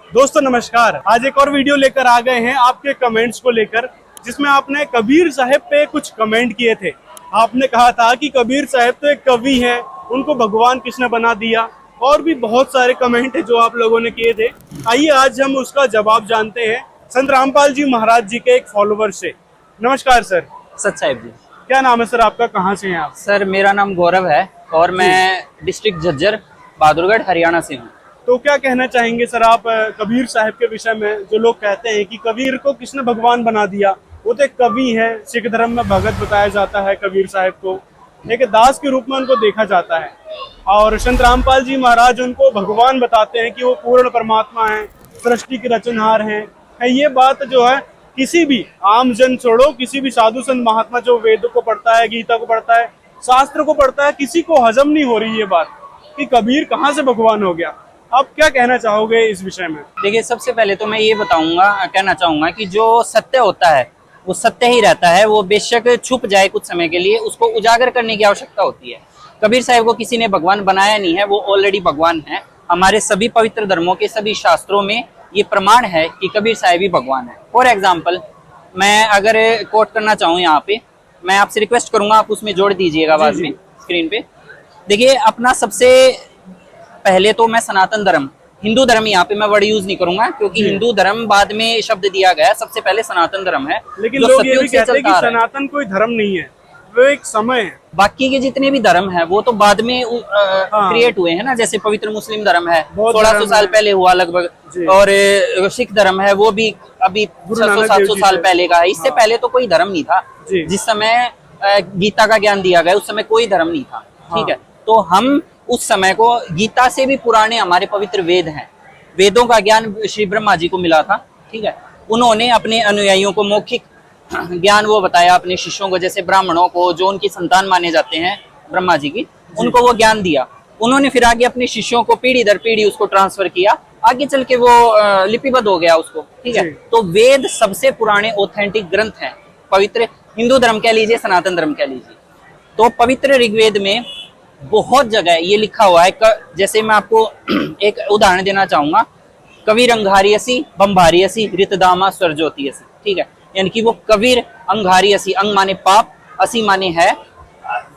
दोस्तों नमस्कार। आज एक और वीडियो लेकर आ गए हैं आपके कमेंट्स को लेकर, जिसमें आपने कबीर साहब पे कुछ कमेंट किए थे। आपने कहा था कि कबीर साहब तो एक कवि हैं, उनको भगवान किसने बना दिया, और भी बहुत सारे कमेंट है जो आप लोगों ने किए थे। आइए आज हम उसका जवाब जानते हैं संत रामपाल जी महाराज जी के एक फॉलोवर से। नमस्कार सर। सच साहिब जी। क्या नाम है सर आपका, कहाँ से हैं आप? सर मेरा नाम गौरव है और मैं डिस्ट्रिक्ट झज्जर बहादुरगढ़ हरियाणा से हूँ। तो क्या कहना चाहेंगे सर आप कबीर साहब के विषय में? जो लोग कहते हैं कि कबीर को किसने भगवान बना दिया, वो तो एक कवि है, सिख धर्म में भगत बताया जाता है कबीर साहब को, एक दास के रूप में उनको देखा जाता है, और संत रामपाल जी महाराज उनको भगवान बताते हैं कि वो पूर्ण परमात्मा हैं, सृष्टि के रचनहार हैं। ये बात जो है किसी भी आम जन छोड़ो, किसी भी साधु संत महात्मा जो वेद को पढ़ता है, गीता को पढ़ता है, शास्त्र को पढ़ता है, किसी को हजम नहीं हो रही ये बात कि कबीर कहाँ से भगवान हो गया। आप क्या कहना चाहोगे इस विषय में? देखिए, सबसे पहले तो मैं ये कहना चाहूंगा कि जो सत्य होता है वो सत्य ही रहता है। वो बेशक छुप जाए कुछ समय के लिए, उसको उजागर करने की आवश्यकता होती है। कबीर साहब को किसी ने भगवान बनाया नहीं है, वो ऑलरेडी भगवान है। हमारे सभी पवित्र धर्मों के सभी शास्त्रों में ये प्रमाण है कि कबीर साहब ही भगवान है। फॉर एग्जाम्पल, मैं अगर कोट करना चाहूँ यहाँ पे, मैं आपसे रिक्वेस्ट करूंगा आप उसमें जोड़ दीजिएगा बाद में स्क्रीन पे। देखिए, अपना सबसे पहले तो मैं सनातन धर्म, हिंदू धर्म, यहाँ पे मैं वर्ड यूज नहीं करूंगा क्योंकि हिंदू धर्म बाद में शब्द दिया गया। सबसे पहले सनातन धर्म है। लेकिन लोग ये भी कहते हैं कि सनातन कोई धर्म नहीं है, वो एक समय है। बाकी के जितने भी धर्म है वो तो बाद में क्रिएट हुए हैं ना। जैसे पवित्र मुस्लिम धर्म है 1600 साल पहले हुआ लगभग, और सिख धर्म है वो भी अभी 600-700 साल पहले का है। इससे पहले तो कोई धर्म नहीं था। जिस समय गीता का ज्ञान दिया गया उस समय कोई धर्म नहीं था। ठीक है, तो हम उस समय को, गीता से भी पुराने हमारे पवित्र वेद हैं, वेदों का ज्ञान श्री ब्रह्मा जी को मिला था। ठीक है, उन्होंने अपने अनुयायियों को मौखिक ज्ञान वो बताया, अपने शिष्यों को, जैसे ब्राह्मणों को जो उनकी संतान माने जाते हैं ब्रह्मा जी की, उनको वो ज्ञान दिया। उन्होंने फिर आगे अपने शिष्यों को पीढ़ी दर पीढ़ी उसको ट्रांसफर किया, आगे चल के वो लिपिबद्ध हो गया उसको। ठीक है, तो वेद सबसे पुराने ऑथेंटिक ग्रंथ हैं, पवित्र हिंदू धर्म कह लीजिए, सनातन धर्म कह लीजिए। तो पवित्र ऋग्वेद में बहुत जगह ये लिखा हुआ है। जैसे मैं आपको एक उदाहरण देना चाहूंगा, कबीर अंगारियसी बम्भारियसी ऋतदामा स्वरज्योतियसी। ठीक है, यानी कि वो कबीर अंगारियसी, अंग माने पाप, असी माने है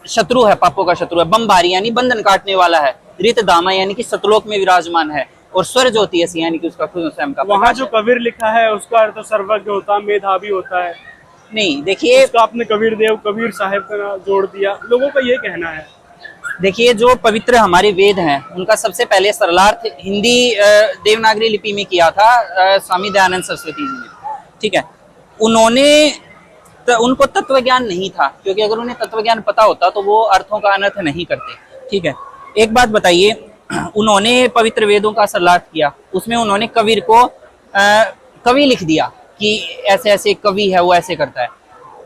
शत्रु है, पापों का शत्रु है, बम्भारी यानी बंधन काटने वाला है, ऋतदामा यानी कि सतलोक में विराजमान है, और स्वरज्योतियसी यानी कि उसका खुद स्वयं का। वहाँ जो कबीर लिखा है उसका अर्थ सर्वज्ञ होता है, मेधावी होता है। नहीं, देखिए, उसका आपने कबीर देव, कबीर साहब का जोड़ दिया, लोगों का ये कहना है। देखिए, जो पवित्र हमारे वेद हैं उनका सबसे पहले सरलार्थ हिंदी देवनागरी लिपि में किया था स्वामी दयानंद सरस्वती जी ने। ठीक है, उनको तत्व ज्ञान नहीं था, क्योंकि अगर उन्हें तत्व ज्ञान पता होता तो वो अर्थों का अनर्थ नहीं करते। ठीक है, एक बात बताइए, उन्होंने पवित्र वेदों का सरलार्थ किया, उसमें उन्होंने कबीर को कवि लिख दिया कि ऐसे ऐसे कवि है, वो ऐसे करता है।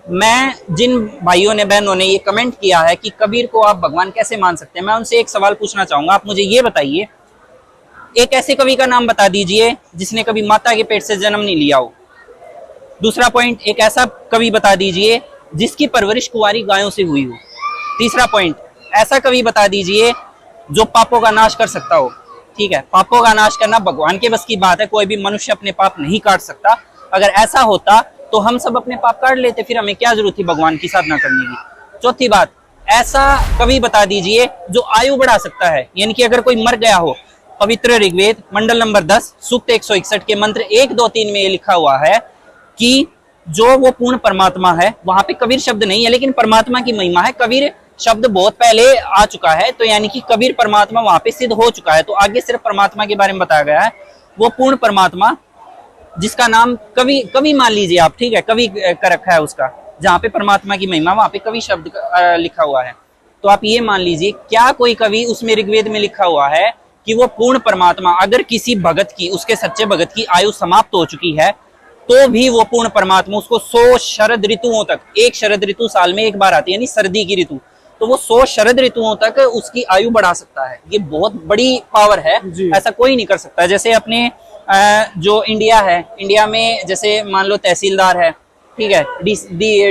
मैं जिन भाइयों ने, बहनों ने ये कमेंट किया है कि कबीर को आप भगवान कैसे मान सकते हैं, मैं उनसे एक सवाल पूछना चाहूंगा। आप मुझे ये बताइए, एक ऐसे कवि का नाम बता दीजिए जिसने कभी माता के पेट से जन्म नहीं लिया हो। दूसरा पॉइंट, एक ऐसा कवि बता दीजिए जिसकी परवरिश कुंवारी गायों से हुई हो। तीसरा पॉइंट, ऐसा कवि बता दीजिए जो पापों का नाश कर सकता हो। ठीक है, पापों का नाश करना भगवान के बस की बात है, कोई भी मनुष्य अपने पाप नहीं काट सकता। अगर ऐसा होता तो हम सब अपने पाप काट लेते, फिर हमें क्या जरूरत थी भगवान की साधना करने की। चौथी बात, ऐसा कवि बता दीजिए जो आयु बढ़ा सकता है, यानी कि अगर कोई मर गया हो, पवित्र ऋग्वेद मंडल नंबर 10 सूक्त 161 के मंत्र 1, 2, 3 में ये लिखा हुआ है कि जो वो पूर्ण परमात्मा है, वहां पे कबीर शब्द नहीं है लेकिन परमात्मा की महिमा है। कबीर शब्द बहुत पहले आ चुका है, तो यानी कि कबीर परमात्मा वहां पे सिद्ध हो चुका है। तो आगे सिर्फ परमात्मा के बारे में बताया गया है, वो पूर्ण परमात्मा जिसका नाम कवि मान लीजिए आप। ठीक है, कवि का रखा है उसका, जहाँ पे परमात्मा की महिमा, वहां पे कवि शब्द लिखा हुआ है। तो आप ये मान लीजिए, क्या कोई कवि उसमें ऋग्वेद में लिखा हुआ है कि वो पूर्ण परमात्मा, अगर किसी भगत की, उसके सच्चे भगत की आयु समाप्त हो चुकी है तो भी वो पूर्ण परमात्मा उसको 100 शरद ऋतुओं तक, एक शरद ऋतु साल में एक बार आती है यानी सर्दी की ऋतु, तो वो 100 शरद ऋतुओं तक उसकी आयु बढ़ा सकता है। ये बहुत बड़ी पावर है, ऐसा कोई नहीं कर सकता। जैसे अपने जो इंडिया है, इंडिया में जैसे मान लो तहसीलदार है, ठीक है,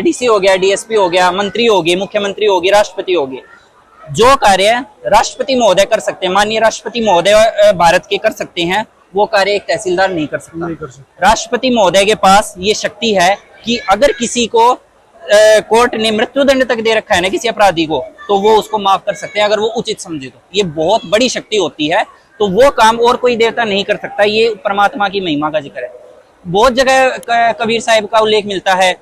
डीसी हो गया, डीएसपी हो गया, मंत्री हो गए, मुख्यमंत्री हो गए, राष्ट्रपति हो गए, जो कार्य राष्ट्रपति महोदय कर सकते हैं, माननीय राष्ट्रपति महोदय भारत के कर सकते हैं, वो कार्य एक तहसीलदार नहीं कर सकता। नहीं कर सकता। राष्ट्रपति महोदय के पास ये शक्ति है कि अगर किसी को कोर्ट ने मृत्युदंड तक दे रखा है ना किसी अपराधी को, तो वो उसको माफ कर सकते हैं अगर वो उचित समझे तो। ये बहुत बड़ी शक्ति होती है, तो वो काम और कोई देवता नहीं कर सकता। ये परमात्मा की महिमा का जिक्र है। बहुत जगह कबीर साहिब का उल्लेख मिलता है,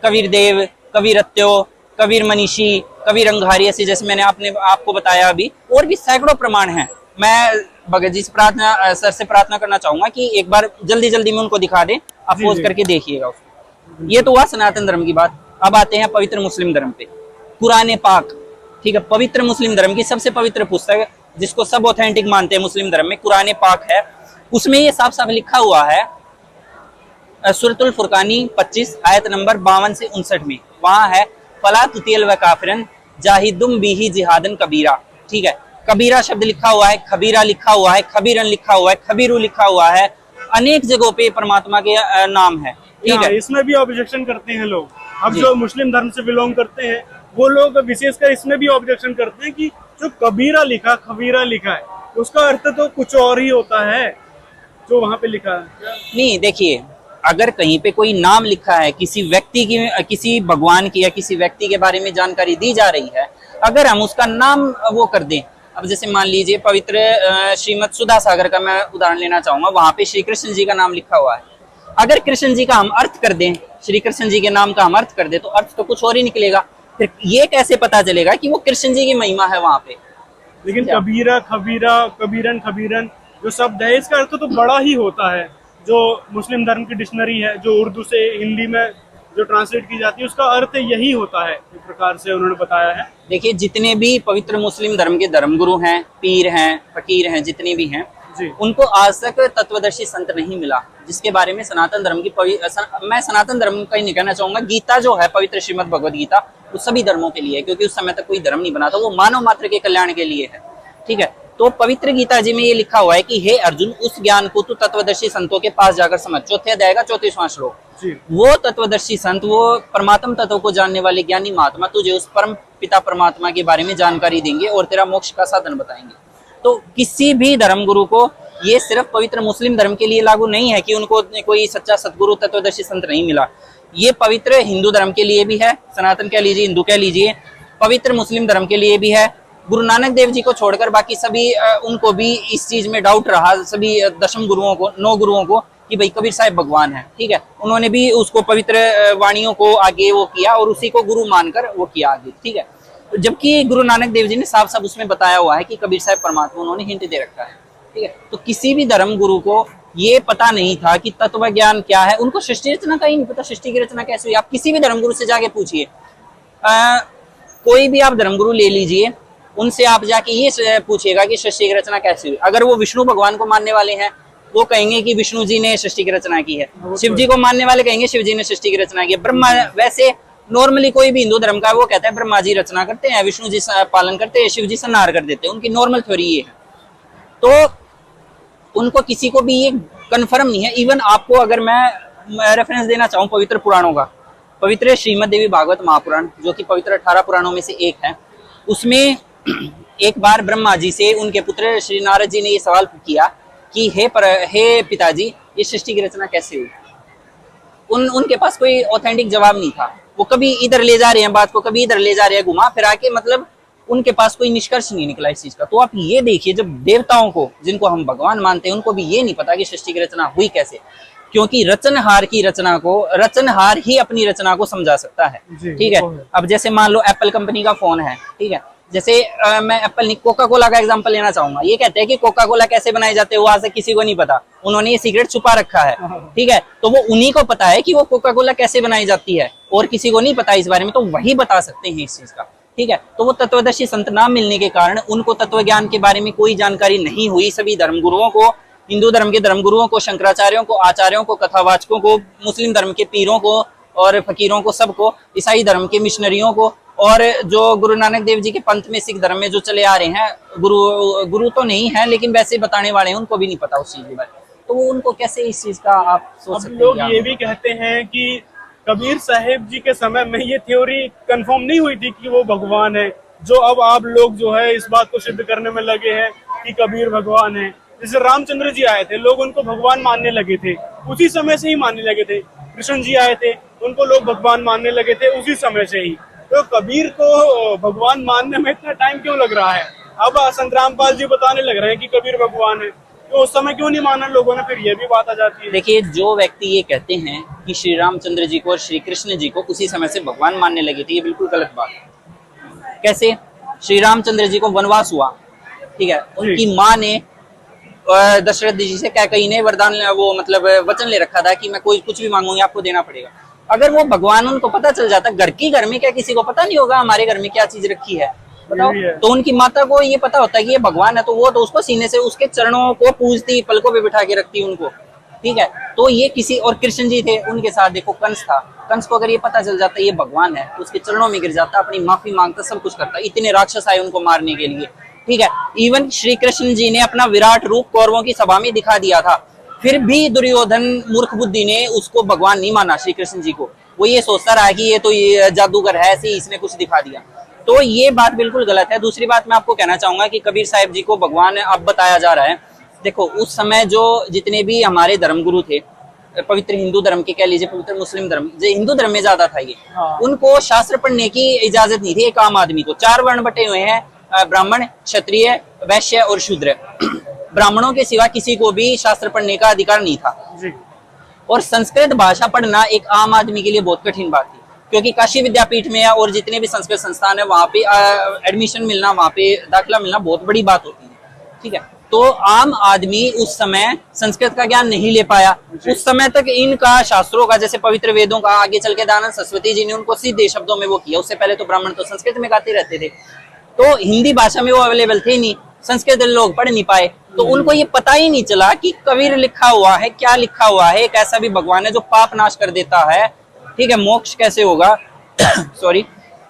कबीर देव, कबीर रत्यो, कबीर मनीषी, कबीर अंगारी, ऐसे जैसे मैंने आपको बताया अभी, और भी सैकड़ों प्रमाण हैं। मैं भगत जी से सर से प्रार्थना करना चाहूंगा कि एक बार जल्दी जल्दी में उनको दिखा दें, आप पोज करके देखिएगा उसको। ये तो हुआ सनातन धर्म की बात। अब आते हैं पवित्र मुस्लिम धर्म पे, कुरान पाक। ठीक है, पवित्र मुस्लिम धर्म की सबसे पवित्र पुस्तक जिसको सब ऑथेंटिक मानते हैं मुस्लिम धर्म में, कुरान पाक है। उसमें ये साफ साफ लिखा हुआ है, सूरतुल फुरकानी 25 आयत नंबर 52 से 59 में, वहां है फला तुतियल व काफिरन जाहिदुम बिही जिहादन कबीरा। ठीक है, कबीरा शब्द लिखा हुआ है, खबीरा लिखा हुआ है, खबीरन लिखा हुआ है, खबीरू लिखा हुआ है, अनेक जगहों पे परमात्मा के नाम है। ठीक है, इसमें भी ऑब्जेक्शन करते हैं लोग। अब जो मुस्लिम धर्म से बिलोंग करते हैं वो लोग विशेषकर इसमें भी ऑब्जेक्शन करते हैं कि जो कबीरा लिखा, खबीरा लिखा है, उसका अर्थ तो कुछ और ही होता है जो वहां पे लिखा है। नहीं, देखिए, अगर कहीं पे कोई नाम लिखा है किसी व्यक्ति की, किसी भगवान की या किसी व्यक्ति के बारे में जानकारी दी जा रही है, अगर हम उसका नाम वो कर दें, अब जैसे मान लीजिए पवित्र श्रीमद सुधा सागर का मैं उदाहरण लेना चाहूंगा, वहां पे श्री कृष्ण जी का नाम लिखा हुआ है। अगर कृष्ण जी का हम अर्थ कर दें, श्री कृष्ण जी के नाम का हम अर्थ कर दें, तो अर्थ तो कुछ और ही निकलेगा। फिर ये कैसे पता चलेगा कि वो कृष्ण जी की महिमा है वहां पे? लेकिन कबीरा, खबीरा, कबीरन, खबीरन जो शब्द है, इसका अर्थ तो बड़ा ही होता है। जो मुस्लिम धर्म की डिक्शनरी है, जो उर्दू से हिंदी में जो ट्रांसलेट की जाती है, उसका अर्थ यही होता है, इस प्रकार से उन्होंने बताया है। देखिए, जितने भी पवित्र मुस्लिम धर्म के धर्मगुरु हैं, पीर हैं, फकीर हैं, जितने भी हैं, उनको आज तक तत्वदर्शी संत नहीं मिला जिसके बारे में सनातन धर्म की मैं सनातन धर्म का ही नहीं कहना चाहूंगा, गीता जो है पवित्र श्रीमद भगवद गीता, वो सभी धर्मों के लिए है, क्योंकि उस समय तक कोई धर्म नहीं बना था, वो मानव मात्र के कल्याण के लिए है। ठीक है, तो पवित्र गीता जी में ये लिखा हुआ है कि हे अर्जुन, उस ज्ञान को तू तत्वदर्शी संतों के पास जाकर समझ। चौथे अध्याय का 34वां श्लोक। वो तत्वदर्शी संत, वो परमात्म तत्व को जानने वाले ज्ञानी महात्मा तुझे उस परम पिता परमात्मा के बारे में जानकारी देंगे और तेरा मोक्ष का साधन बताएंगे। तो किसी भी धर्म गुरु को, ये सिर्फ पवित्र मुस्लिम धर्म के लिए लागू नहीं है कि उनको कोई सच्चा सतगुरु तत्वदर्शी संत नहीं मिला। ये पवित्र हिंदू धर्म के लिए भी है, सनातन कह लीजिए, हिंदू कह लीजिए, पवित्र मुस्लिम धर्म के लिए भी है। गुरु नानक देव जी को छोड़कर बाकी सभी उनको भी इस चीज में डाउट रहा, सभी दशम गुरुओं को, 9 गुरुओं को, कि भाई कबीर साहिब भगवान है। ठीक है, उन्होंने भी उसको पवित्र वाणियों को आगे वो किया और उसी को गुरु मानकर वो किया आगे। ठीक है, जबकि गुरु नानक देव जी ने साफ साफ उसमें बताया हुआ है कि कबीर साहिब परमात्मा, उन्होंने हिंट दे रखा है। ठीक है, तो किसी भी धर्म गुरु को ये पता नहीं था कि तत्व ज्ञान क्या है, उनको सृष्टि रचना का ही नहीं पता, सृष्टि की रचना कैसे हुई। आप किसी भी धर्म गुरु से जाके पूछिए, कोई भी आप धर्मगुरु ले लीजिए, उनसे आप जाके ये पूछिएगा कि सृष्टि की रचना कैसे हुई। अगर वो विष्णु भगवान को मानने वाले हैं, वो कहेंगे कि विष्णु जी ने सृष्टि की रचना की है। शिव जी को मानने वाले कहेंगे शिव जी ने सृष्टि की रचना की है। ब्रह्मा, वैसे नॉर्मली कोई भी हिंदू धर्म का वो कहता है ब्रह्मा जी रचना करते हैं, विष्णु जी पालन करते हैं, शिव जी संहार कर देते हैं। उनकी नॉर्मल थ्योरी ये है। तो उनको किसी को भी ये कंफर्म नहीं है। इवन आपको अगर मैं रेफरेंस देना चाहूँ पवित्र पुराणों का, पवित्र श्रीमद देवी भागवत महापुराण, जो कि पवित्र 18 पुराणों में से एक है, उसमें एक बार ब्रह्मा जी से उनके पुत्र श्री नारद जी ने ये सवाल किया कि हे पिताजी, ये सृष्टि की रचना कैसे हुई। उनके पास कोई ऑथेंटिक जवाब नहीं था। वो कभी इधर ले जा रहे हैं बात को, कभी इधर ले जा रहे हैं, घुमा फिरा के, मतलब उनके पास कोई निष्कर्ष नहीं निकला इस चीज का। तो आप ये देखिए, जब देवताओं को, जिनको हम भगवान मानते हैं, उनको भी ये नहीं पता कि सृष्टि की रचना हुई कैसे, क्योंकि रचनहार की रचना को, रचनहार ही अपनी रचना को समझा सकता है। ठीक है, अब जैसे मान लो एप्पल कंपनी का फोन है, ठीक है, जैसे मैं एप्पल कोका कोला का एग्जांपल लेना चाहूंगा। ये कहते हैं कि कोका कोला कैसे बनाए जाते हैं, वो आज तक किसी को नहीं पता, उन्होंने ये सीक्रेट छुपा रखा है। ठीक है, तो वो उन्हीं को पता है कि वो कोका कोला कैसे बनाई जाती है, और किसी को नहीं पता इस बारे में, तो वही बता सकते हैं इस चीज का। ठीक है, तो वो तत्वदर्शी संत ना मिलने के कारण उनको तत्व ज्ञान के बारे में कोई जानकारी नहीं हुई। सभी धर्मगुरुओं को, हिंदू धर्म के धर्मगुरुओं को, शंकराचार्यों को, आचार्यों को, कथावाचकों को, मुस्लिम धर्म के पीरों को और फकीरों को, सबको, ईसाई धर्म के मिशनरियों को, और जो गुरु नानक देव जी के पंथ में, सिख धर्म में जो चले आ रहे हैं, गुरु तो नहीं है लेकिन वैसे बताने वाले हैं, उनको भी नहीं पता उस चीज के बारे में। तो वो उनको कैसे इस चीज का आप सोच सकते हैं? लोग ये भी कहते हैं कि कबीर साहिब जी के समय में ये थ्योरी कंफर्म नहीं हुई थी कि वो भगवान है, जो अब आप लोग जो है इस बात को सिद्ध करने में लगे हैं कि कबीर भगवान है। जैसे रामचंद्र जी आए थे, लोग उनको भगवान मानने लगे थे, उसी समय से ही मानने लगे थे। कृष्ण जी आए थे, उनको लोग भगवान मानने लगे थे उसी समय से ही। तो कबीर को भगवान मानने में इतना टाइम क्यों लग रहा है? अब संत रामपाल जी बताने लग रहे हैं कि कबीर भगवान है, तो उस समय क्यों नहीं माना लोगों ने? फिर ये भी बात आ जाती है। देखिए, जो व्यक्ति ये कहते हैं कि श्री रामचंद्र जी को और श्री कृष्ण जी को उसी समय से भगवान मानने लगे थे, ये बिल्कुल गलत बात है। कैसे? श्री रामचंद्र जी को वनवास हुआ, ठीक है, उनकी माँ ने दशरथ जी से कैकेयी ने वरदान वो मतलब वचन ले रखा था कि मैं कोई कुछ भी मांगूंगी आपको देना पड़ेगा। अगर वो भगवान उनको पता चल जाता, घर की घर में क्या किसी को पता नहीं होगा हमारे घर में क्या चीज रखी है, बताओ? तो उनकी माता को ये पता होता है कि ये भगवान है, तो वो तो उसको सीने से उसके चरणों को पूजती, पलकों पे बिठा के रखती उनको, ठीक है। तो ये किसी और कृष्ण जी थे, उनके साथ देखो कंस था, कंस को अगर ये पता चल जाता ये भगवान है तो उसके चरणों में गिर जाता, अपनी माफी मांगता, सब कुछ करता। इतने राक्षस आए उनको मारने के लिए, ठीक है। इवन श्री कृष्ण जी ने अपना विराट रूप कौरवों की सभा में दिखा दिया था, फिर भी दुर्योधन मूर्ख बुद्धि ने उसको भगवान नहीं माना श्री कृष्ण जी को। वो ये सोचता रहा कि ये तो ये जादूगर है, ऐसे ही इसने कुछ दिखा दिया। तो ये बात बिल्कुल गलत है। दूसरी बात मैं आपको कहना चाहूंगा कि कबीर साहिब जी को भगवान अब बताया जा रहा है। देखो, उस समय जो जितने भी हमारे धर्मगुरु थे, पवित्र हिंदू धर्म के कह लीजिए, पवित्र मुस्लिम धर्म, जो हिंदू धर्म में ज्यादा था ये, उनको शास्त्र पढ़ने की इजाजत नहीं थी एक आम आदमी को। 4 वर्ण बटे हुए हैं, ब्राह्मण, क्षत्रिय, वैश्य और शूद्र। ब्राह्मणों के सिवा किसी को भी शास्त्र पढ़ने का अधिकार नहीं था जी। और संस्कृत भाषा पढ़ना एक आम आदमी के लिए बहुत कठिन बात थी, क्योंकि काशी विद्यापीठ में या और जितने भी संस्कृत संस्थान है वहां पे एडमिशन मिलना, वहां पे दाखिला मिलना बहुत बड़ी बात होती है, ठीक है। तो आम आदमी उस समय संस्कृत का ज्ञान नहीं ले पाया। उस समय तक इनका शास्त्रों का, जैसे पवित्र वेदों का, आगे चल के दयानंद सरस्वती जी ने उनको सीधे शब्दों में वो किया। उससे पहले तो ब्राह्मण तो संस्कृत में गाते रहते थे, तो हिंदी भाषा में वो अवेलेबल थे नहीं, संस्कृत लोग पढ़ नहीं पाए, तो उनको ये पता ही नहीं चला कि कबीर लिखा हुआ है, क्या लिखा हुआ है, एक ऐसा भी भगवान है जो पाप नाश कर देता है, ठीक है, मोक्ष कैसे होगा सॉरी।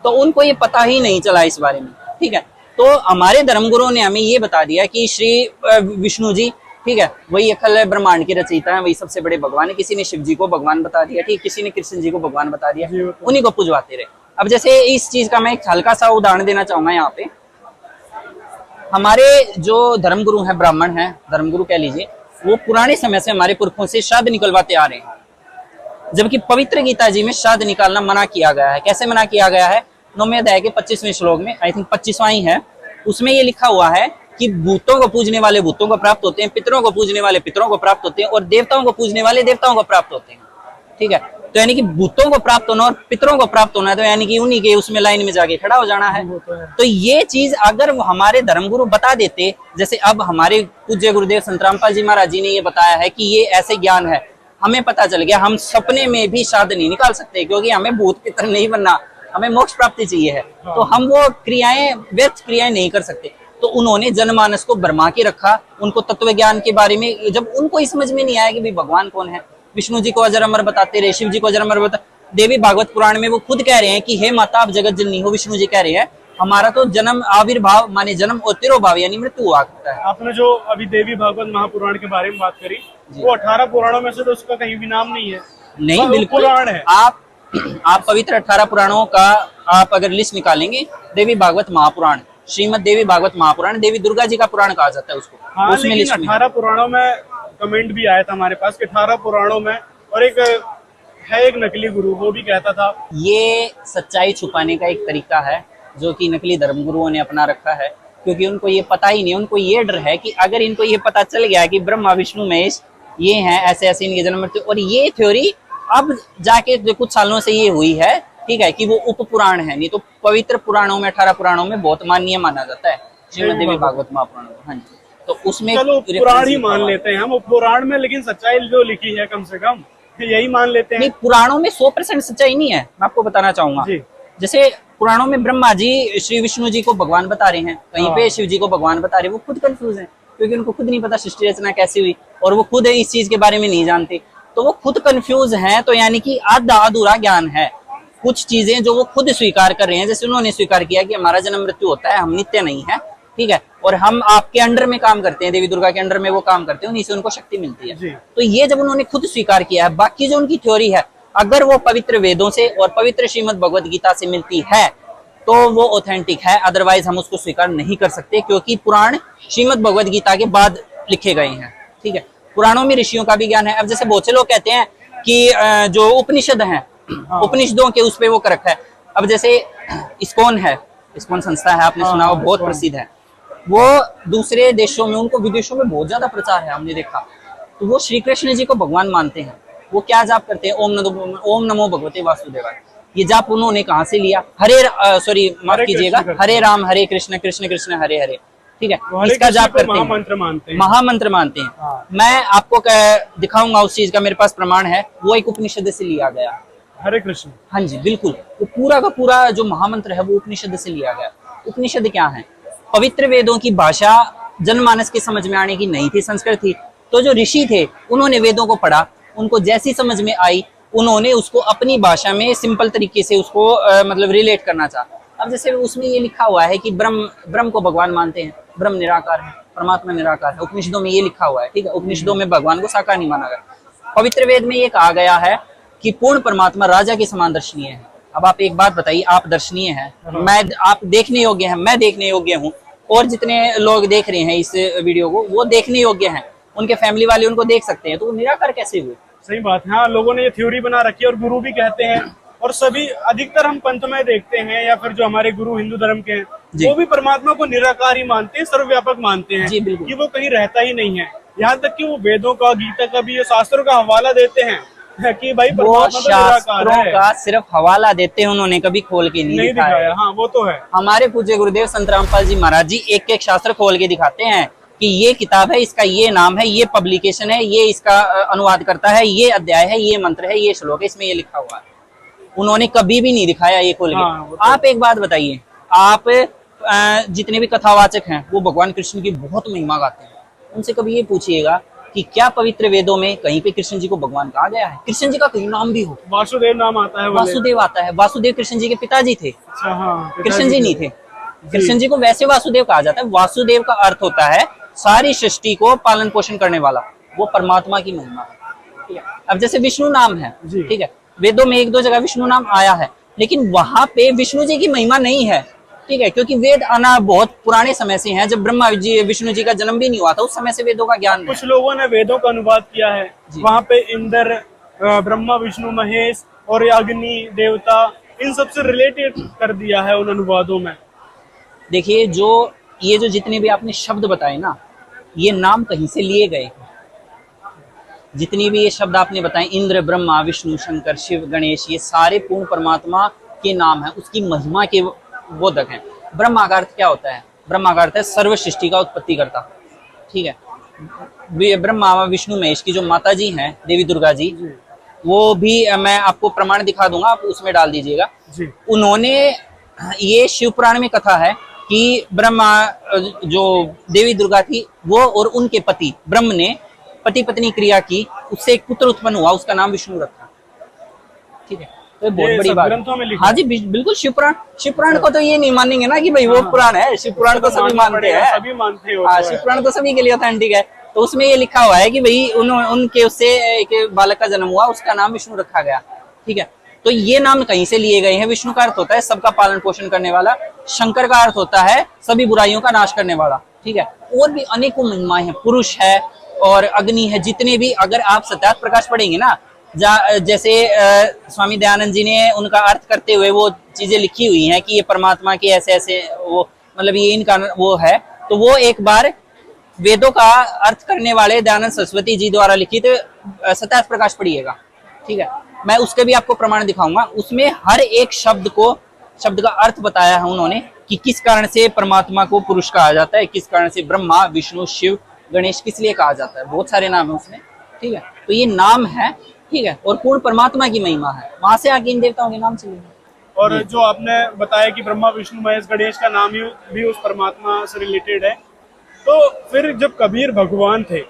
तो उनको ये पता ही नहीं चला इस बारे में, ठीक है। तो हमारे धर्मगुरुओं ने हमें ये बता दिया कि श्री विष्णु जी, ठीक है, वही अखिल ब्रह्मांड के रचयिता है, वही सबसे बड़े भगवान है। किसी ने शिव जी को भगवान बता दिया, ठीक, किसी ने कृष्ण जी को भगवान बता दिया, उन्हीं को पूजवाते रहे। अब जैसे इस चीज का मैं एक हल्का सा उदाहरण देना चाहूंगा यहाँ पे। हमारे जो धर्मगुरु हैं, ब्राह्मण हैं, धर्मगुरु कह लीजिए, वो पुराने समय से हमारे पुरखों से श्राद्ध निकलवाते आ रहे हैं, जबकि पवित्र गीता जी में श्राद्ध निकालना मना किया गया है। कैसे मना किया गया है? 9वें अध्याय के 25वें श्लोक में, आई थिंक 25वां ही है, उसमें ये लिखा हुआ है कि भूतों को पूजने वाले भूतों को प्राप्त होते हैं, पितरों को पूजने वाले पितरों को प्राप्त होते हैं और देवताओं को पूजने वाले देवताओं को प्राप्त होते हैं, ठीक है। तो यानी कि भूतों को प्राप्त होना और पितरों को प्राप्त होना है, तो यानी कि उन्हीं के उसमें लाइन में जाके खड़ा हो जाना है। तो ये चीज अगर हमारे धर्मगुरु बता देते, जैसे अब हमारे पूज्य गुरुदेव संत रामपाल जी महाराज जी ने ये बताया है कि ये ऐसे ज्ञान है, हमें पता चल गया, हम सपने में भी श्राद्ध नहीं निकाल सकते, क्योंकि हमें भूत पितर नहीं बनना, हमें मोक्ष प्राप्ति चाहिए है, तो हम वो क्रियाएं, व्यर्थ क्रियाएं नहीं कर सकते। तो उन्होंने जनमानस को भरमा के रखा। उनको तत्व ज्ञान के बारे में, जब उनको इस समझ में नहीं आया कि भाई भगवान कौन है, विष्णु जी को अजर अमर बताते रहे, शिव जी को अजर अमर बता, देवी भागवत पुराण में वो खुद कह रहे हैं कि हे माता आप जगत जननी हो। विष्णु जी कह रहे हैं हमारा तो जन्म आविर्भाव माने जन्म और तिरोभाव यानी मृत्यु हुआ करता है। आपने जो अभी देवी भागवत महापुराण के बारे में बात करी, वो 18 पुराणों में से तो उसका कहीं भी नाम नहीं है। नहीं, बिल्कुल पुराण है। आप पवित्र 18 पुराणों का आप अगर लिस्ट निकालेंगे, देवी भागवत महापुराण, श्रीमद देवी भागवत महापुराण, देवी दुर्गा जी का पुराण कहा जाता है उसको। हाँ, उसमें लेकिन 18 पुराणों में कमेंट भी आया था हमारे पास कि 18 पुराणों में, और एक है एक नकली गुरु, वो भी कहता था। ये सच्चाई छुपाने का एक तरीका है जो कि नकली धर्मगुरुओं ने अपना रखा है, क्योंकि उनको ये पता ही नहीं, उनको ये डर है कि अगर इनको ये पता चल गया कि ब्रह्मा विष्णु महेश ये हैं, ऐसे ऐसे इनके जन्म मृत्यु, और ये थ्योरी अब जाके कुछ सालों से ये हुई है, ठीक है, कि वो उप पुराण है, नहीं तो पवित्र पुराणों में 18 पुराणों में बहुत माननीय माना जाता है श्रीमद देवी भागवत महापुराण। हाँ जी, तो उसमें चलो पुराण ही मान लेते हैं हम पुराण में, लेकिन सच्चाई जो लिखी है कम से कम यही मान लेते हैं। नहीं, पुराणों में 100% सच्चाई नहीं है, मैं आपको बताना चाहूंगा। जैसे पुराणों में ब्रह्मा जी श्री विष्णु जी को भगवान बता रहे हैं, कहीं पे शिव जी को भगवान बता रहे हैं, वो खुद कंफ्यूज है, क्योंकि उनको खुद नहीं पता सृष्टि रचना कैसी हुई, और वो खुद इस चीज के बारे में नहीं जानते, तो वो खुद कंफ्यूज हैं। तो यानी कि आधा अधूरा ज्ञान है। कुछ चीजें जो वो खुद स्वीकार कर रहे हैं, जैसे उन्होंने स्वीकार किया कि हमारा जन्म मृत्यु होता है, हम नित्य नहीं है, ठीक है, और हम आपके अंडर में काम करते हैं, देवी दुर्गा के अंडर में वो काम करते हैं, उन्हीं से उनको शक्ति मिलती है। तो ये जब उन्होंने खुद स्वीकार किया है, बाकी जो उनकी थ्योरी है अगर वो पवित्र वेदों से और पवित्र श्रीमद भगवद गीता से मिलती है तो वो ऑथेंटिक है, अदरवाइज हम उसको स्वीकार नहीं कर सकते, क्योंकि पुराण श्रीमद भगवद गीता के बाद लिखे गए हैं। ठीक है, पुराणों में ऋषियों का भी ज्ञान है। अब जैसे बहुत से लोग कहते हैं कि जो उपनिषद हैं, उपनिषदों के उस पे वो कर रखा है। अब जैसे इस्कॉन है, इस्कॉन संस्था है, आपने सुना हो, बहुत प्रसिद्ध है। वो दूसरे देशों में, उनको विदेशों में बहुत ज्यादा प्रचार है, हमने देखा। तो वो श्री कृष्ण जी को भगवान मानते हैं। वो क्या जाप करते हैं? ओम नमो भगवते वासुदेवाय। ये जाप उन्होंने कहाँ से लिया? माफ कीजिएगा, हरे राम हरे कृष्ण कृष्ण कृष्ण हरे हरे। ठीक है, इसका जाप करते हैं, महामंत्र मानते हैं, महामंत्र मानते हैं। हाँ। मैं आपको दिखाऊंगा उस चीज का, मेरे पास प्रमाण है। वो एक उपनिषद से लिया गया, हरे कृष्ण। हाँ जी बिल्कुल। वो पूरा का पूरा जो महामंत्र है वो उपनिषद से लिया गया। उपनिषद क्या है? पवित्र वेदों की भाषा जनमानस के समझ में आने की नहीं थी, संस्कृत थी। तो जो ऋषि थे उन्होंने वेदों को पढ़ा, उनको जैसी समझ में आई उन्होंने उसको अपनी भाषा में सिंपल तरीके से उसको मतलब रिलेट करना चाहा। अब जैसे उसमें ये लिखा हुआ है कि ब्रह्म को भगवान मानते हैं, ब्रह्म निराकार है, परमात्मा निराकार है। उपनिषदों में ये लिखा हुआ है। ठीक है, उपनिषदों में भगवान को साकार नहीं माना गया। पवित्र वेद में ये कहा गया है कि पूर्ण परमात्मा राजा के समान दर्शनीय है। अब आप एक बात बताइए, आप दर्शनीय हैं, आप देखने योग्य हैं, मैं देखने योग्य हूँ, और जितने लोग देख रहे हैं इस वीडियो को वो देखने योग्य हैं, उनके फैमिली वाले उनको देख सकते हैं, तो वो निराकार कैसे हुए? सही बात है। हाँ, लोगों ने ये थ्योरी बना रखी है और गुरु भी कहते हैं, और सभी अधिकतर हम पंथमय देखते हैं या फिर जो हमारे गुरु हिंदू धर्म के हैं वो भी परमात्मा को निराकार ही मानते हैं, सर्वव्यापक मानते हैं कि वो कहीं रहता ही नहीं है। यहाँ तक कि वो वेदों का, गीता का भी, ये शास्त्रों का हवाला देते हैं कि भाई परमात्मा तो निराकार है। का सिर्फ हवाला देते हैं, उन्होंने कभी खोल के नहीं दिखाया। हाँ, वो तो है। हमारे पूज्य गुरुदेव संत रामपाल जी महाराज जी एक एक शास्त्र खोल के दिखाते हैं कि ये किताब है, इसका ये नाम है, ये पब्लिकेशन है, ये इसका अनुवाद करता है, ये अध्याय है, ये मंत्र है, ये श्लोक है, इसमें ये लिखा हुआ है। उन्होंने कभी भी नहीं दिखाया ये खोल के। हाँ, आप एक बात बताइए, आप जितने भी कथावाचक हैं वो भगवान कृष्ण की बहुत महिमा गाते हैं, उनसे कभी ये पूछिएगा कि क्या पवित्र वेदों में कहीं पे कृष्ण जी को भगवान कहा गया है? कृष्ण जी का कहीं नाम भी हो? वासुदेव नाम आता है, वासुदेव आता है। वासुदेव कृष्ण जी के पिताजी थे। अच्छा, हाँ, कृष्ण जी नहीं थे। कृष्ण जी को वैसे वासुदेव कहा जाता है। वासुदेव का अर्थ होता है सारी सृष्टि को पालन पोषण करने वाला, वो परमात्मा की महिमा है। ठीक है, अब जैसे विष्णु नाम है, ठीक है, वेदों में एक दो जगह विष्णु नाम आया है, लेकिन वहां पे विष्णु जी की महिमा नहीं है। ठीक है, क्योंकि वेद आना बहुत पुराने समय से हैं, जब ब्रह्मा जी विष्णु जी का जन्म भी नहीं हुआ था, उस समय से वेदों का ज्ञान। कुछ लोगों ने वेदों का अनुवाद किया है, वहाँ पे इंद्र, ब्रह्मा, विष्णु, महेश और अग्नि देवता, इन सब से रिलेटेड कर दिया है उन अनुवादों में। देखिए, ये जो जितने भी आपने शब्द बताए ना, ये नाम कहीं से लिए गए। जितनी भी ये शब्द आपने बताए, इंद्र, ब्रह्मा, विष्णु, शंकर, शिव, गणेश, ये सारे पूर्ण परमात्मा के नाम हैं, उसकी महिमा के बोधक हैं। ब्रह्मा का अर्थ क्या होता है? ब्रह्मा का अर्थ है सर्व सृष्टि का उत्पत्ति करता। ठीक है, ब्रह्मा, विष्णु, महेश की जो माता जी हैं देवी दुर्गा जी, वो भी मैं आपको प्रमाण दिखा दूंगा, आप उसमें डाल दीजिएगा। उन्होंने, ये शिव पुराण में कथा है कि ब्रह्मा, जो देवी दुर्गा थी, वो और उनके पति ब्रह्म ने पति पत्नी क्रिया की, उससे एक पुत्र उत्पन्न हुआ, उसका नाम विष्णु रखा। ठीक है, तो बहुत बड़ी बात। हाँ जी, बिल्कुल। शिव पुराण को तो ये नहीं मानेंगे ना कि भाई वो पुराण है। शिव पुराण तो सभी मानते हैं, सभी मानते हैं। हाँ, शिव पुराण तो सभी के लिए ऑथेंटिक है। तो उसमें ये लिखा हुआ है कि भाई उनके उससे एक बालक का जन्म हुआ, उसका नाम विष्णु रखा गया। ठीक है, तो ये नाम कहीं से लिए गए हैं। विष्णु का अर्थ होता है सबका पालन पोषण करने वाला, शंकर का अर्थ होता है सभी बुराइयों का नाश करने वाला। ठीक है, और भी अनेकों महिमाएं हैं, पुरुष है और अग्नि है, जितने भी, अगर आप सत्यार्थ प्रकाश पढ़ेंगे ना, जैसे स्वामी दयानंद जी ने उनका अर्थ करते हुए वो चीजें लिखी हुई हैं कि ये परमात्मा के ऐसे ऐसे, वो मतलब ये इनका वो है, तो वो एक बार वेदों का अर्थ करने वाले दयानंद सरस्वती जी द्वारा लिखित सत्यार्थ प्रकाश पढ़िएगा। ठीक है, मैं उसके भी आपको प्रमाण दिखाऊंगा। उसमें हर एक शब्द का अर्थ बताया है उन्होंने कि किस कारण से परमात्मा को पुरुष कहा जाता है, किस कारण से ब्रह्मा, विष्णु, शिव, गणेश किस लिए कहा जाता है। बहुत सारे नाम है उसमें। ठीक है, तो ये नाम है। ठीक है, और पूर्ण परमात्मा की महिमा है, वहां से आगे इन देवताओं के नाम चले। और जो आपने बताया कि ब्रह्मा, विष्णु, महेश, गणेश का नाम ही भी उस परमात्मा से रिलेटेड है, तो फिर जब कबीर भगवान थे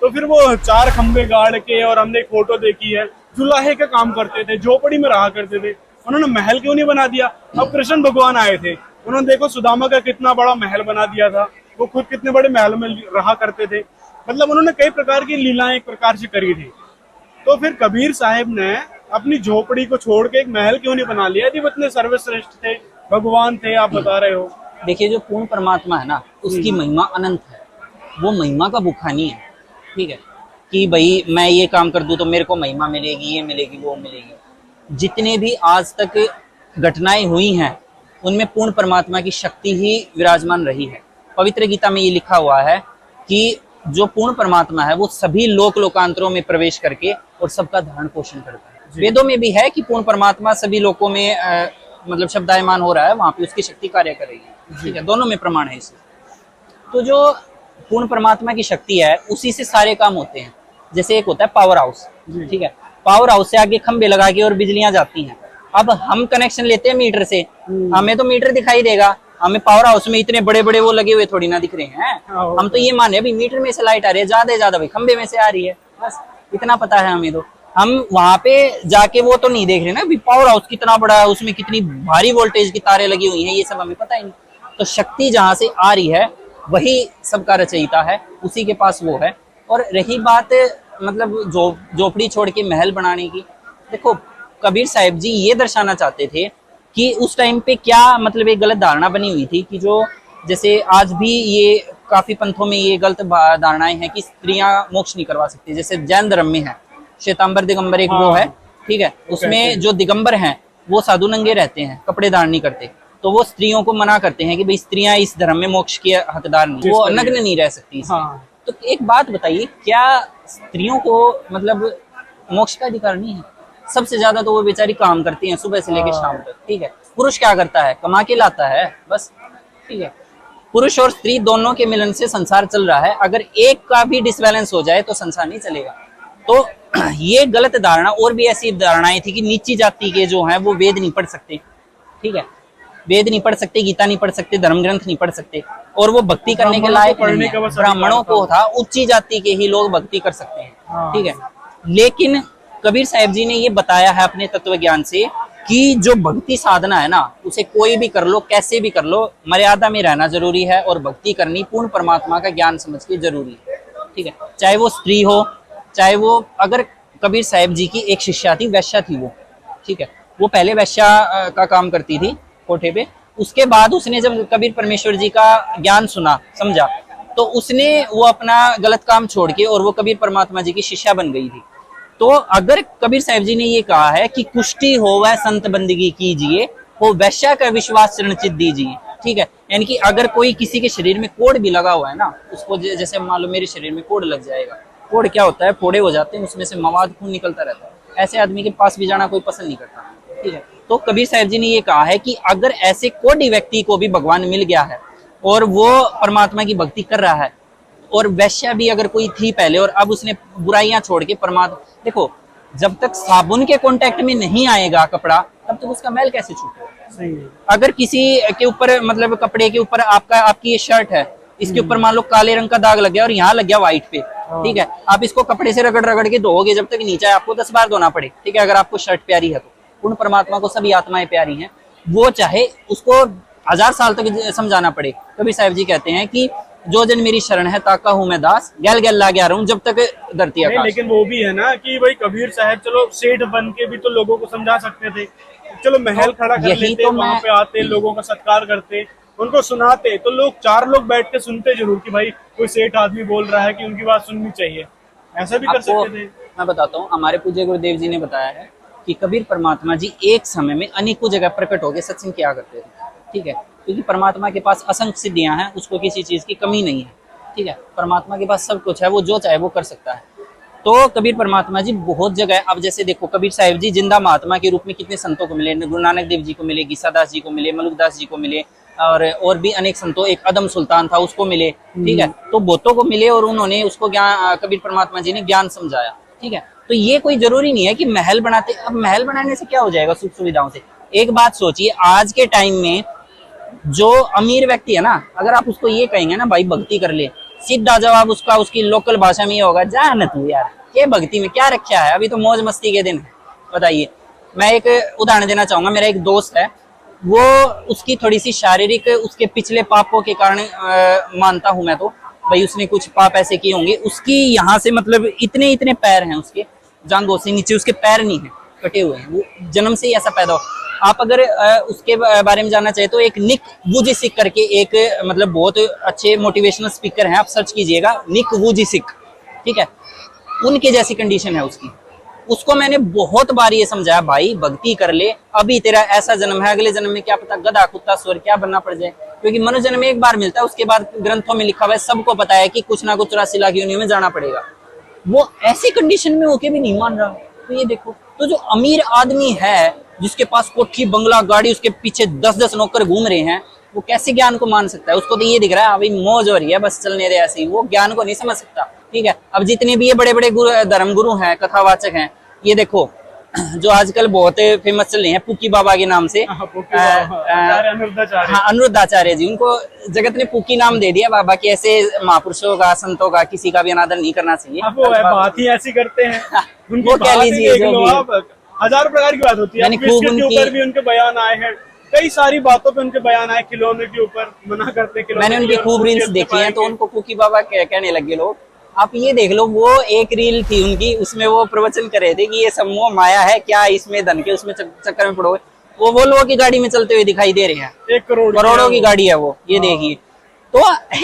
तो फिर वो 4 खंबे गाड़ के, और हमने एक फोटो देखी है, जुलाहे का काम करते थे, झोपड़ी में रहा करते थे, उन्होंने महल क्यों नहीं बना दिया? अब कृष्ण भगवान आए थे, उन्होंने देखो सुदामा का कितना बड़ा महल बना दिया था, वो खुद कितने बड़े महल में रहा करते थे। मतलब उन्होंने कई प्रकार की लीलाएं एक प्रकार से करी थी। तो फिर कबीर साहब ने अपनी झोपड़ी को छोड़ के एक महल क्यों नहीं बना लिया यदि वो इतने सर्वश्रेष्ठ थे, भगवान थे, आप बता रहे हो? देखिए, जो पूर्ण परमात्मा है ना, उसकी महिमा अनंत है। वो महिमा का भूखा नहीं है, ठीक है, कि भाई मैं ये काम कर दूं तो मेरे को महिमा मिलेगी, ये मिलेगी, वो मिलेगी। जितने भी आज तक घटनाएं हुई हैं उनमें पूर्ण परमात्मा की शक्ति ही विराजमान रही है। पवित्र गीता में ये लिखा हुआ है कि जो पूर्ण परमात्मा है वो सभी लोक लोकांतरों में प्रवेश करके और सबका धारण पोषण करता है। वेदों में भी है कि पूर्ण परमात्मा सभी लोकों में मतलब शब्दायमान हो रहा है, वहां पे उसकी शक्ति कार्य कर रही है, ठीक है, दोनों में प्रमाण है इसे। तो जो पूर्ण परमात्मा की शक्ति है उसी से सारे काम होते हैं। जैसे एक होता है पावर हाउस, ठीक है, पावर हाउस से आगे खंबे लगा के और बिजलियां जाती हैं। अब हम कनेक्शन लेते हैं मीटर से, हमें तो मीटर दिखाई देगा, हमें पावर हाउस में इतने बड़े बड़े वो लगे हुए थोड़ी ना दिख रहे हैं। हम तो ये माने अभी मीटर में से लाइट आ रही है, ज्यादा भाई खंबे में से आ रही है, बस इतना पता है हमें। तो हम वहां पे जाके वो तो नहीं देख रहे ना भी पावर हाउस कितना बड़ा है, उसमें कितनी भारी वोल्टेज की तारें लगी हुई हैं, ये सब हमें पता ही नहीं। तो शक्ति जहां से आ रही है वही सबका रचयिता है, उसी के पास वो है। और रही बात मतलब झोपड़ी छोड़ के महल बनाने की, देखो कबीर साहिब जी ये दर्शाना चाहते थे कि उस टाइम पे क्या मतलब एक गलत धारणा बनी हुई थी कि जो जैसे आज भी ये काफी पंथों में ये गलत धारणाएं हैं कि स्त्रियां मोक्ष नहीं करवा सकती। जैसे जैन धर्म में है श्वेतांबर दिगंबर एक वो है, ठीक है, उसमें जो दिगंबर हैं वो साधु नंगे रहते हैं, कपड़े धारण नहीं करते, तो वो स्त्रियों को मना करते हैं कि भाई स्त्रियां इस धर्म में मोक्ष के हकदार नहीं, वो नग्न नहीं रह सकती। तो एक बात बताइए, क्या स्त्रियों को मतलब मोक्ष का अधिकार नहीं है? सबसे ज्यादा तो वो बेचारी काम करती हैं सुबह से लेकर शाम तक, ठीक है। पुरुष क्या करता है? कमा के लाता है बस, ठीक है। पुरुष और स्त्री दोनों के मिलन से संसार चल रहा है, अगर एक का भी डिसबैलेंस हो जाए तो संसार नहीं चलेगा। तो ये गलत धारणा, और भी ऐसी धारणाएं थी कि नीची जाति के जो हैं वो वेद नहीं पढ़ सकते, ठीक है, वेद नहीं पढ़ सकते, गीता नहीं पढ़ सकते, धर्म ग्रंथ नहीं पढ़ सकते, और वो भक्ति करने के लायक नहीं है। ब्राह्मणों को था, उच्ची जाति के ही लोग भक्ति कर सकते हैं, ठीक है। लेकिन कबीर साहिब जी ने ये बताया है अपने तत्व ज्ञान से कि जो भक्ति साधना है ना, उसे कोई भी कर लो, कैसे भी कर लो, मर्यादा में रहना जरूरी है, और भक्ति करनी पूर्ण परमात्मा का ज्ञान समझ के जरूरी है, ठीक है। चाहे वो स्त्री हो, चाहे वो, अगर कबीर साहिब जी की एक शिष्या थी, वैश्या थी वो, ठीक है, वो पहले वैश्या का काम करती थी कोठे पे, उसके बाद उसने जब कबीर परमेश्वर जी का ज्ञान सुना, समझा, तो उसने वो अपना गलत काम छोड़ के और वो कबीर परमात्मा जी की शिष्या बन गई थी। तो अगर कबीर साहिब जी ने ये कहा है कि कुष्टी हो वह संत बंदगी कीजिए, वो वैश्या का विश्वास चरण चित दीजिए, ठीक है। यानी कि अगर कोई किसी के शरीर में कोड़ भी लगा हुआ है ना, उसको जैसे मान लो मेरे शरीर में कोड़ लग जाएगा, कोड़ क्या होता है, फोड़े हो जाते हैं, उसमें से मवाद खून निकलता रहता है, ऐसे आदमी के पास भी जाना कोई पसंद नहीं करता, ठीक है। तो कबीर साहिब जी ने ये कहा है कि अगर ऐसे कोढ़ी व्यक्ति को भी भगवान मिल गया है और वो परमात्मा की भक्ति कर रहा है, और वैश्या भी अगर कोई थी पहले और अब उसने बुराइयां छोड़ के परमात्मा, देखो जब तक साबुन के कांटेक्ट में नहीं आएगा कपड़ा, तब तक उसका मैल कैसे छूटेगा? सही है। अगर किसी के ऊपर मतलब कपड़े के ऊपर आपकी ये शर्ट है, इसके ऊपर मान लो काले रंग का दाग लग गया और यहाँ लग गया व्हाइट पे, ठीक है, आप इसको कपड़े से रगड़ रगड़ के धोओगे, जब तक नीचे आपको 10 बार धोना पड़े, ठीक है, अगर आपको शर्ट प्यारी है तो। पूर्ण परमात्मा को सभी आत्माएं प्यारी हैं, वो चाहे उसको 1000 साल तक समझाना पड़े। कबीर साहिब जी कहते हैं कि जो जन मेरी शरण है ताका हूं मैं दास, गैल गैल ला गया रहूं जब तक धरती आकाश। लेकिन वो भी है ना कि भाई कबीर साहब चलो सेठ बन के भी तो लोगों को समझा सकते थे, चलो महल खड़ा कर लेते, तो वहां पे आते, लोगों का सत्कार करते, उनको सुनाते, तो लोग 4 लोग बैठ के सुनते जरूर कि भाई कोई सेठ आदमी बोल रहा है कि उनकी बात सुननी चाहिए, ऐसा भी कर सकते थे। मैं बताता हूँ, हमारे पूज्य गुरुदेव जी ने बताया है कि कबीर परमात्मा जी एक समय में अनेकों जगह प्रकट होकर सत्संग किया करते थे, ठीक है, क्योंकि परमात्मा के पास असंख्य सिद्धियां हैं, उसको किसी चीज की कमी नहीं है, ठीक है, परमात्मा के पास सब कुछ है, वो जो चाहे वो कर सकता है। तो कबीर परमात्मा जी बहुत जगह, अब जैसे देखो कबीर साहिब जी जिंदा महात्मा के रूप में कितने संतों को मिले, गुरु नानक देव जी को मिले, गीसादास जी को मिले, मलुकदास जी को मिले, और भी अनेक संतों, एक अदम सुल्तान था उसको मिले, ठीक है, तो बहुतों को मिले और उन्होंने उसको ज्ञान, कबीर परमात्मा जी ने ज्ञान समझाया, ठीक है। तो ये कोई जरूरी नहीं है कि महल बनाते, अब महल बनाने से क्या हो जाएगा सुख सुविधाओं से? एक बात सोचिए, आज के टाइम में जो अमीर व्यक्ति है ना, अगर आप उसको ये कहेंगे ना भाई भक्ति कर ले, सीधा जवाब उसका उसकी लोकल भाषा में ये होगा, जा न तू यार, ये भक्ति में क्या रखा है, अभी तो मौज मस्ती के दिन है। बताइए, मैं एक उदाहरण देना चाहूंगा, मेरा एक दोस्त है, वो उसकी थोड़ी सी शारीरिक उसके पिछले पापों के कारण मानता हूं मैं तो, भाई उसने कुछ पाप ऐसे किए होंगे, उसकी यहाँ से मतलब इतने इतने पैर हैं उसके, जांघों से नीचे उसके पैर नहीं है, कटे हुए हैं, वो जन्म से ही ऐसा पैदा हो। आप अगर उसके बारे में जानना चाहे तो एक निक वुजिसिक करके एक मतलब बहुत अच्छे मोटिवेशनल स्पीकर हैं, आप सर्च कीजिएगा निक वुजिसिक, ठीक है। उनके जैसी कंडीशन है उसकी। उसको मैंने बहुत बार ये समझाया, भाई भक्ति कर ले, अभी तेरा ऐसा जन्म है, अगले जन्म में क्या पता गधा कुत्ता स्वर क्या बनना पड़ जाए, क्योंकि मनुष्य जन्म एक बार मिलता है, उसके बाद ग्रंथों में लिखा हुआ है, सबको पता है कि कुछ ना कुछ 84 लाख योनियों में जाना पड़ेगा। वो ऐसी कंडीशन में होके भी नहीं मान रहा। तो ये देखो, तो जो अमीर आदमी है जिसके पास कोठी बंगला गाड़ी, उसके पीछे 10-10 नौकर घूम रहे हैं, वो कैसे ज्ञान को मान सकता है? उसको तो ये दिख रहा है अभी मौज हो रही है, बस चलने दे ऐसे ही, वो ज्ञान को नहीं समझ सकता, ठीक है। अब जितने भी ये बड़े बड़े धर्म गुरु हैं, कथावाचक हैं, ये देखो जो आजकल बहुत फेमस चल रहे हैं पुकी बाबा के नाम से, अनिरुद्धाचार्य जी, उनको जगत ने पुकी नाम दे दिया बाबा के। ऐसे महापुरुषों का, संतों का किसी का भी अनादर नहीं करना चाहिए। वो बात ही ऐसी करते हैं, वो कह लीजिए जो भी, हजारों प्रकार की बात होती है। खूब ऊपर भी उनके बयान आए हैं, कई सारी बातों पे उनके बयान आए, खिलौने के ऊपर मना करते हैं। मैंने उनकी खूब रील्स देखी हैं, तो उनको पुकी बाबा कहने लगे लोग। आप ये देख लो, वो एक रील थी उनकी, उसमें वो प्रवचन कर रहे थे कि ये समूह माया है, क्या इसमें धन के उसमें चक्कर में पड़ोगे। वो वोल्वो की गाड़ी में चलते हुए दिखाई दे रहे हैं, 1 करोड़ करोड़ों की गाड़ी है वो, ये देखिए। तो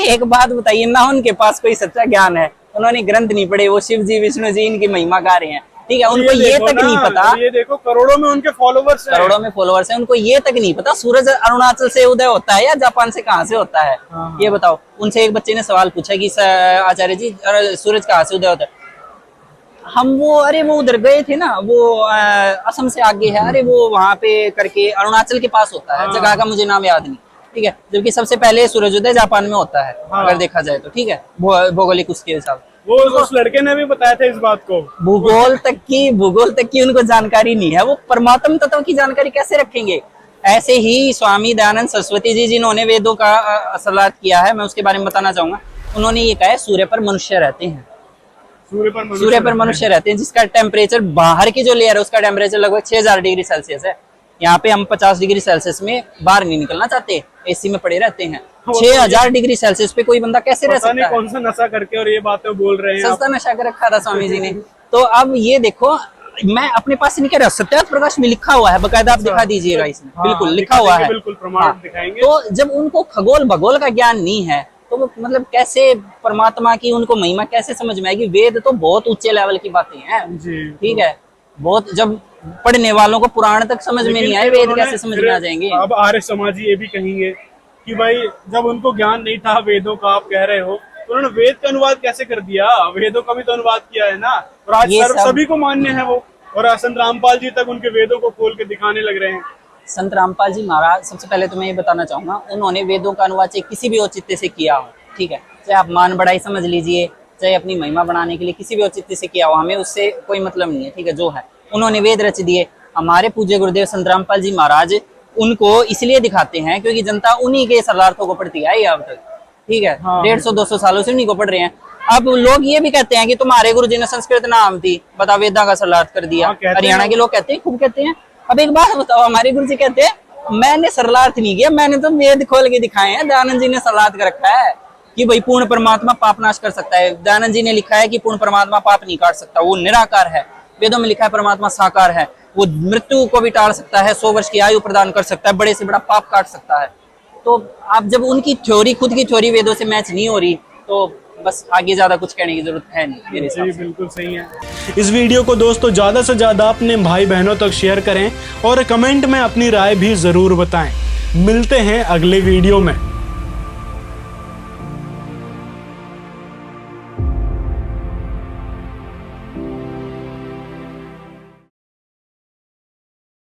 एक बात बताइए ना, उनके पास कोई सच्चा ज्ञान है? उन्होंने ग्रंथ नहीं पढ़े, वो शिव जी विष्णु जी इनकी महिमा गा रहे हैं, ठीक है। उनको ये तक नहीं पता, ये देखो करोड़ों में उनके फॉलोवर्स हैं, करोड़ों में फॉलोवर्स हैं, उनको ये तक नहीं पता सूरज अरुणाचल से उदय होता है या जापान से कहाँ से होता है। ये बताओ। उनसे एक बच्चे ने सवाल पूछा कि आचार्य जी सूरज कहाँ से उदय होता है? हम वो अरे वो उधर गए थे ना, वो असम से आगे है, अरे वो वहां पे करके अरुणाचल के पास होता है, जगह का मुझे नाम याद नहीं, ठीक है। जबकि सबसे पहले सूरजोदय जापान में होता है, अगर देखा जाए तो, ठीक है, भौगोलिक उसके हिसाब। वो उस लड़के ने भी बताया था इस बात को। भूगोल तक की उनको जानकारी नहीं है, वो परमात्म तत्व की जानकारी कैसे रखेंगे? ऐसे ही स्वामी दयानंद सरस्वती जी, जिन्होंने वेदों का असलात किया है, मैं उसके बारे में बताना चाहूंगा। उन्होंने ये कहा है सूर्य पर मनुष्य रहते हैं, सूर्य पर मनुष्य रहते हैं, जिसका टेम्परेचर, बाहर की जो लेयर है उसका टेम्परेचर लगभग 6000 डिग्री सेल्सियस है। यहाँ पे हम 50 डिग्री सेल्सियस में बाहर नहीं निकलना चाहते, एसी में पड़े रहते हैं। 6000 डिग्री सेल्सियस पे कोई बंदा कैसे रह सकता है? कौन सा नशा करके और ये बातें बोल रहे हैं। सस्ता नशा कर रखा था स्वामी जी ने। तो अब ये देखो, मैं अपने पास नहीं कह रहा, सत्यार्थ प्रकाश में लिखा हुआ है बकायदा, आप दिखा दीजिएगा इसमें, बिल्कुल लिखा हुआ है, बिल्कुल प्रमाण दिखाएंगे। तो जब उनको खगोल भगोल का ज्ञान नहीं है, तो वो मतलब कैसे परमात्मा की उनको महिमा कैसे समझ में आएगी? वेद तो बहुत ऊंचे लेवल की बातें हैं, ठीक है, बहुत, जब पढ़ने वालों को पुराण तक समझ में नहीं आए, वेद कैसे समझ में आ जाएंगे? अब आर्य समाजी ये भी कहेंगे कि भाई जब उनको ज्ञान नहीं था वेदों का, आप कह रहे हो, तो उन्होंने वेद का अनुवाद कैसे कर दिया? वेदों का भी तो अनुवाद किया है ना, और आज सभी को मान्य है वो, और संत रामपाल जी तक उनके वेदों को खोल के दिखाने लग रहे हैं। संत रामपाल जी महाराज, सबसे पहले तो मैं ये बताना चाहूंगा, उन्होंने वेदों का अनुवाद चाहे किसी भी औचित्य से किया हो, ठीक है, चाहे आप मान बढ़ाई समझ लीजिए, चाहे अपनी महिमा बढ़ाने के लिए किसी भी औचित्य से किया हो, हमें उससे कोई मतलब नहीं है, ठीक है। जो है उन्होंने वेद रच दिए। हमारे पूज्य गुरुदेव संत रामपाल जी महाराज उनको इसलिए दिखाते हैं क्योंकि जनता उन्हीं के सरलार्थों को पढ़ती आई अब तक, ठीक है। 150-200 सालों से उन्हीं को पढ़ रहे हैं। अब लोग ये भी कहते हैं कि तुम्हारे गुरु जी ने संस्कृत नाम थी, बता वेदा का सरलार्थ कर दिया। हरियाणा के लोग कहते हैं, खूब कहते हैं। अब एक बात बताओ, हमारे गुरु जी कहते हैं मैंने सरलार्थ नहीं किया, मैंने तो वेद खोल के दिखाए हैं। दयानंद जी ने सरलार्थ कर रखा है कि भाई पूर्ण परमात्मा पाप नाश कर सकता है। दयानंद जी ने लिखा है कि पूर्ण परमात्मा पाप नहीं काट सकता, वो निराकार है। वेदों में लिखा है परमात्मा साकार है, वो मृत्यु को भी टाल सकता है, 100 वर्ष की आयु प्रदान कर सकता है, बड़े से बड़ा पाप काट सकता है। तो आप जब उनकी थ्योरी, खुद की थ्योरी वेदों से मैच नहीं हो रही, तो बस आगे ज्यादा कुछ कहने की जरूरत है नहीं मेरे हिसाब से। बिल्कुल सही है। इस वीडियो को दोस्तों ज्यादा से ज्यादा अपने भाई बहनों तक शेयर करें और कमेंट में अपनी राय भी जरूर बताएं। मिलते हैं अगले वीडियो में।